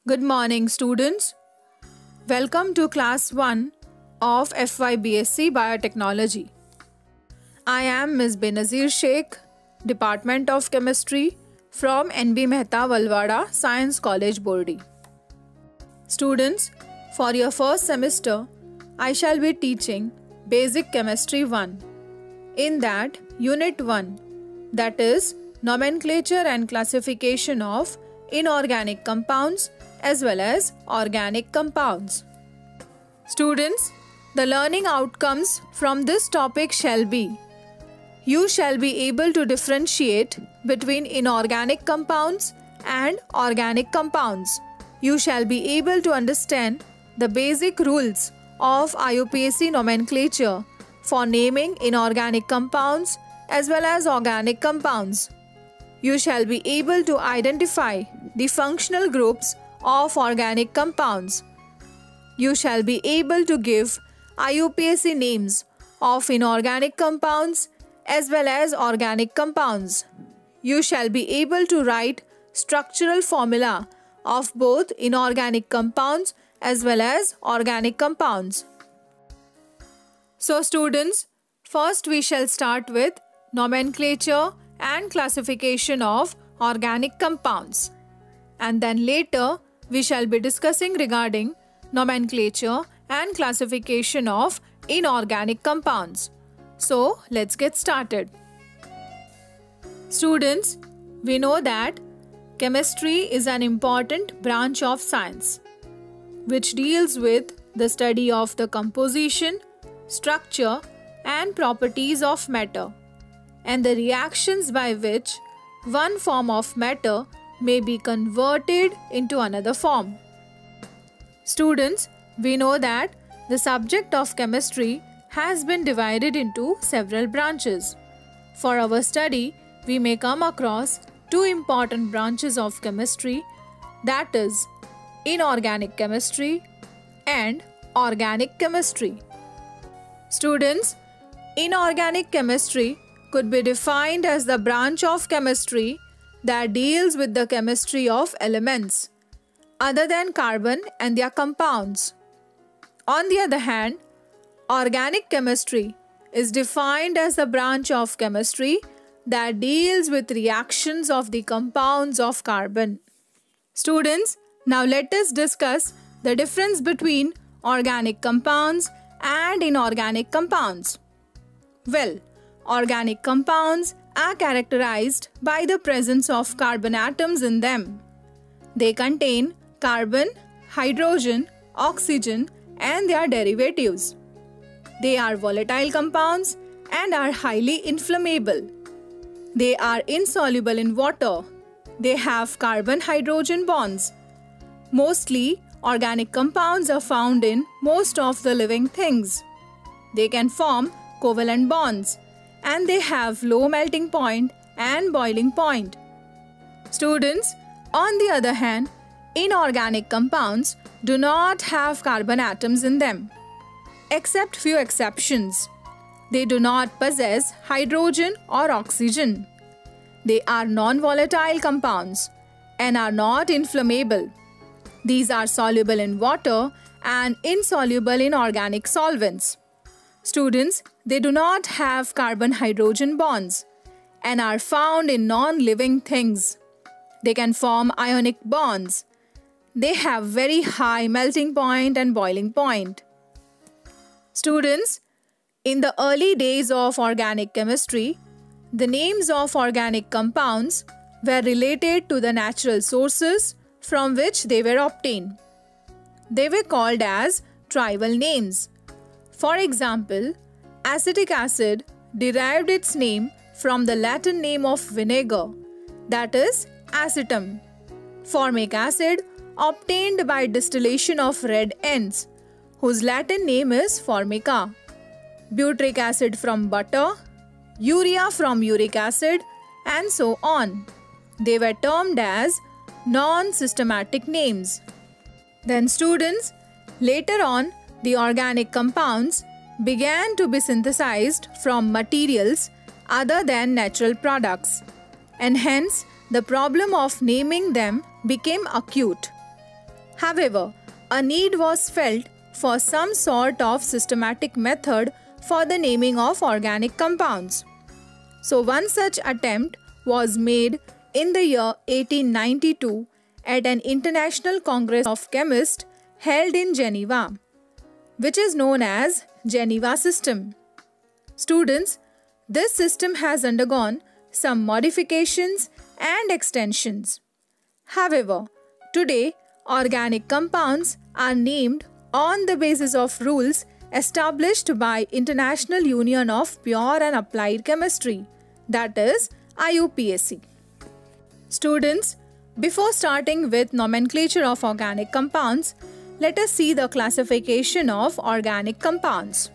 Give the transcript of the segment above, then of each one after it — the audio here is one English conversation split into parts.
Good morning, students. Welcome to Class 1 of FY-BSc Biotechnology. I am Ms. Benazir Sheikh, Department of Chemistry from NB Mehta Valwada Science College, Bordi. Students, for your first semester, I shall be teaching Basic Chemistry 1. In that, Unit 1, that is Nomenclature and Classification of Inorganic Compounds as well as Organic Compounds. Students, the learning outcomes from this topic shall be: you shall be able to differentiate between inorganic compounds and organic compounds. You shall be able to understand the basic rules of IUPAC nomenclature for naming inorganic compounds as well as organic compounds. You shall be able to identify the functional groups of organic compounds. You shall be able to give IUPAC names of inorganic compounds as well as organic compounds. You shall be able to write structural formula of both inorganic compounds as well as organic compounds. So students, first we shall start with nomenclature and classification of organic compounds, and then later we shall be discussing regarding nomenclature and classification of inorganic compounds. So let's get started. Students, we know that chemistry is an important branch of science which deals with the study of the composition, structure and properties of matter and the reactions by which one form of matter may be converted into another form. Students, we know that the subject of chemistry has been divided into several branches. For our study, we may come across two important branches of chemistry, that is, inorganic chemistry and organic chemistry. Students, inorganic chemistry could be defined as the branch of chemistry that deals with the chemistry of elements other than carbon and their compounds. On the other hand, organic chemistry is defined as the branch of chemistry that deals with reactions of the compounds of carbon. Students, now let us discuss the difference between organic compounds and inorganic compounds. Well, organic compounds are characterized by the presence of carbon atoms in them. They contain carbon, hydrogen, oxygen and their derivatives. They are volatile compounds and are highly inflammable. They are insoluble in water. They have carbon-hydrogen bonds. Mostly, organic compounds are found in most of the living things. They can form covalent bonds and they have low melting point and boiling point. Students, on the other hand, inorganic compounds do not have carbon atoms in them, except few exceptions. They do not possess hydrogen or oxygen. They are non-volatile compounds and are not inflammable. These are soluble in water and insoluble in organic solvents. Students, they do not have carbon-hydrogen bonds and are found in non-living things. They can form ionic bonds. They have very high melting point and boiling point. Students, in the early days of organic chemistry, the names of organic compounds were related to the natural sources from which they were obtained. They were called as tribal names. For example, acetic acid derived its name from the Latin name of vinegar, that is acetum. Formic acid obtained by distillation of red ants, whose Latin name is formica. Butyric acid from butter, urea from uric acid, and so on. They were termed as non-systematic names. Then students, later on, the organic compounds began to be synthesized from materials other than natural products, and hence the problem of naming them became acute. However, a need was felt for some sort of systematic method for the naming of organic compounds. So one such attempt was made in the year 1892 at an International Congress of Chemists held in Geneva, which is known as Geneva System. Students, this system has undergone some modifications and extensions. However, today organic compounds are named on the basis of rules established by International Union of Pure and Applied Chemistry, that is IUPAC. Students, before starting with nomenclature of organic compounds, let us see the classification of organic compounds.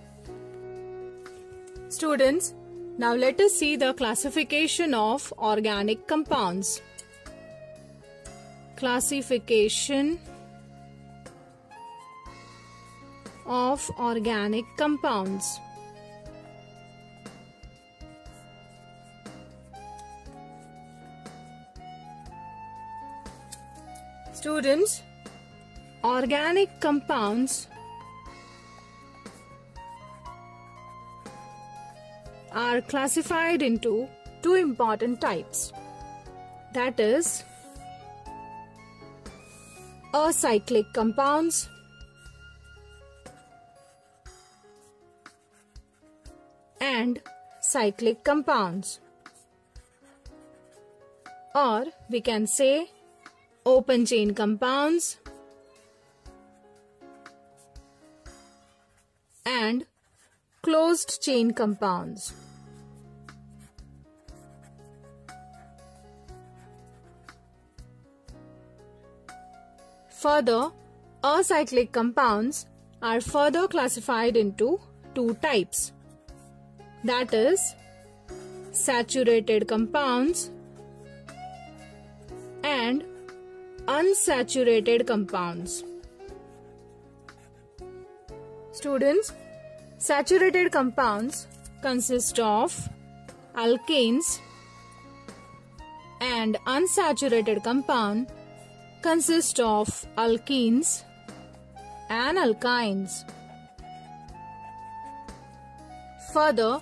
Students, now let us see the classification of organic compounds. Classification of organic compounds. Students, organic compounds are classified into two important types, that is acyclic compounds and cyclic compounds, or we can say open chain compounds and closed chain compounds. Further, acyclic compounds are further classified into two types, that is saturated compounds and unsaturated compounds. Students, saturated compounds consist of alkanes and unsaturated compound consist of alkenes and alkynes. Further,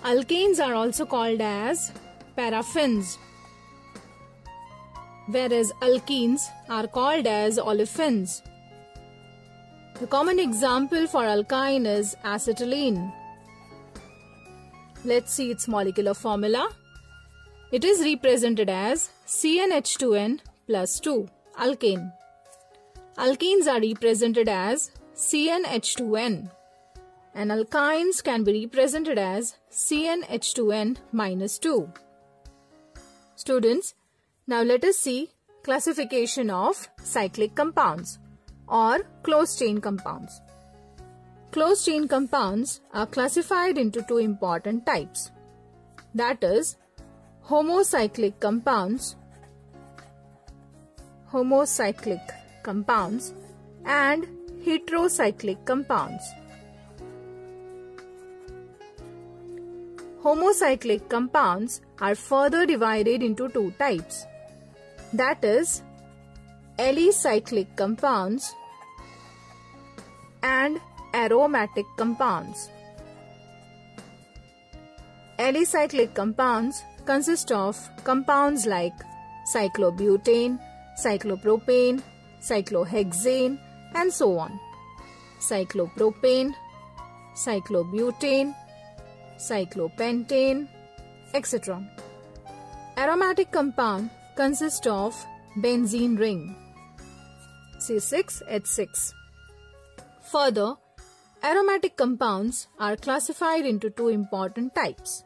alkanes are also called as paraffins, whereas alkenes are called as olefins. The common example for alkyne is acetylene. Let's see its molecular formula. It is represented as CnH2n plus 2, alkane. Alkenes are represented as CnH2n, and alkynes can be represented as CnH2n minus 2. Students, now let us see classification of cyclic compounds or closed chain compounds. Closed chain compounds are classified into two important types, that is homocyclic compounds and heterocyclic compounds. Homocyclic compounds are further divided into two types, that is alicyclic compounds and aromatic compounds. Alicyclic compounds consist of compounds like cyclobutane, cyclopropane, cyclohexane, and so on. Cyclopropane, cyclobutane, cyclopentane, etc. Aromatic compound consists of benzene ring, C6H6. Further, aromatic compounds are classified into two important types,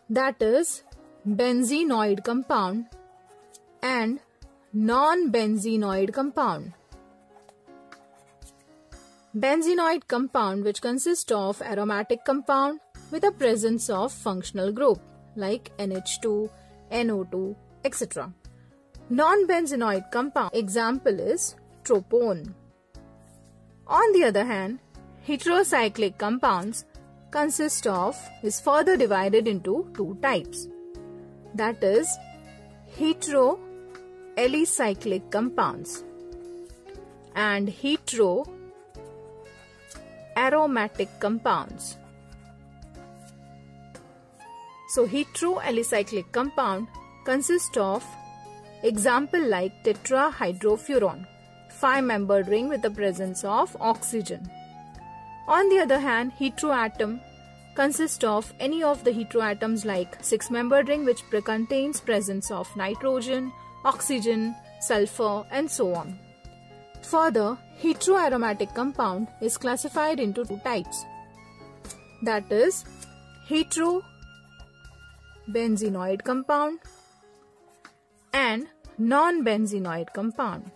that is benzenoid compound and non-benzenoid compound. Benzenoid compound, which consists of aromatic compound with the presence of functional group like NH2, NO2, etc. Non-benzenoid compound example is tropone. On the other hand, heterocyclic compounds is further divided into two types, that is hetero-alicyclic compounds. and heteroaromatic compounds. So heteroalicyclic compound consists of example like tetrahydrofuran, 5-membered ring with the presence of oxygen. On the other hand, heteroatom consists of any of the heteroatoms like 6-membered ring which contains presence of nitrogen, oxygen, sulfur and so on. Further, heteroaromatic compound is classified into 2 types, that is heterobenzenoid compound and non-benzenoid compound.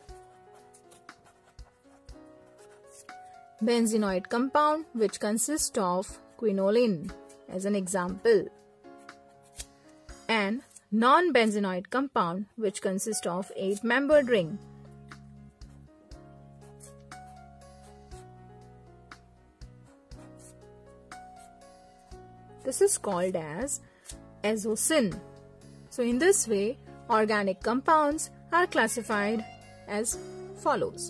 Benzenoid compound which consists of quinoline as an example, and non-benzenoid compound which consists of 8-membered ring. This is called as azocin. So in this way, organic compounds are classified as follows.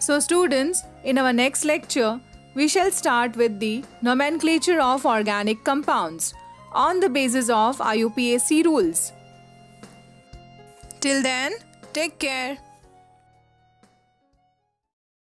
So students, in our next lecture, we shall start with the nomenclature of organic compounds on the basis of IUPAC rules. Till then, take care.